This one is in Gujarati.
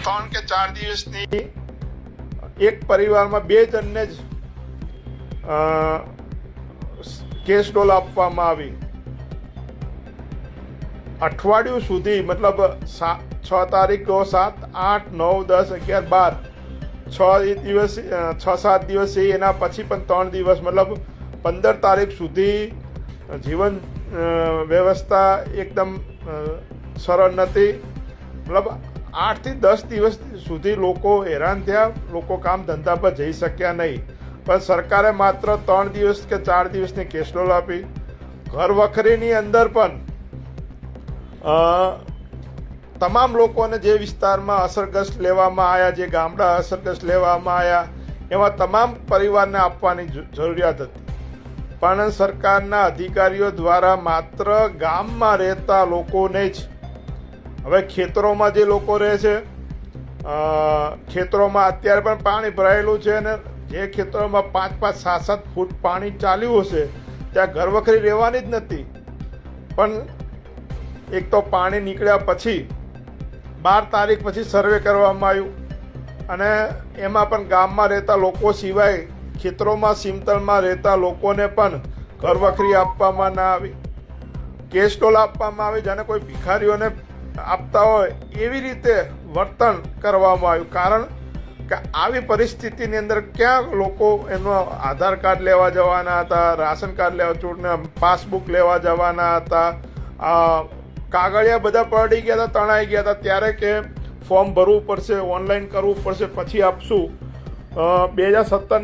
3 કે 4 દિવસની એક પરિવારમાં 2 જણને જ કેશ ડોલ આપવામાં આવી. અઠવાડિયું સુધી મતલબ 6 તારીખો 7, 8, 9, 10, 11, 12 6-7 દિવસ એના પછી પણ 3 દિવસ મતલબ 15 તારીખ સુધી જીવન વ્યવસ્થા એકદમ સરળ નથી. મતલબ 8 થી 10 દિવસ સુધી લોકો હેરાન થયા, લોકો કામ ધંધા પર જઈ શક્યા નહીં. પણ સરકારે માત્ર 3 દિવસ કે 4 દિવસની કેશ ડોલ આપી. ઘર વખરીની અંદર પણ તમામ લોકોને જે વિસ્તારમાં અસરગ્રસ્ત લેવામાં આવ્યા, જે ગામડા અસરગ્રસ્ત લેવામાં આવ્યા, એમાં તમામ પરિવારને આપવાની જરૂરિયાત હતી. પણ સરકારના અધિકારીઓ દ્વારા માત્ર ગામમાં રહેતા લોકોને જ, હવે ખેતરોમાં જે લોકો રહે છે, ખેતરોમાં અત્યારે પણ પાણી ભરાયેલું છે અને જે ખેતરોમાં 5-5, 7-7 ફૂટ પાણી ચાલ્યું હશે ત્યાં ઘરવખરી રહેવાની જ નથી. પણ એક તો પાણી નીકળ્યા પછી 12 તારીખ પછી સર્વે કરવામાં આવ્યું અને એમાં પણ ગામમાં રહેતા લોકો સિવાય ખેતરોમાં સીમતળમાં રહેતા લોકોને પણ ઘરવખરી આપવામાં ના આવી. કેશ ડોલ આપવામાં આવી જાણે કોઈ ભિખારીઓને આપતા હોય એવી રીતે વર્તન કરવામાં આવ્યું. કારણ કે આવી પરિસ્થિતિની અંદર ક્યાં લોકો એનો આધાર કાર્ડ લેવા જવાના હતા, રાશન કાર્ડ લેવા, ચૂંટણી પાસબુક લેવા જવાના હતા, કાગળિયા બધા પડી ગયા હતા, તણાઈ ગયા હતા, ત્યારે કે ફોર્મ ભરવું પડશે, ઓનલાઈન કરવું પડશે, પછી આપશું. 2017ની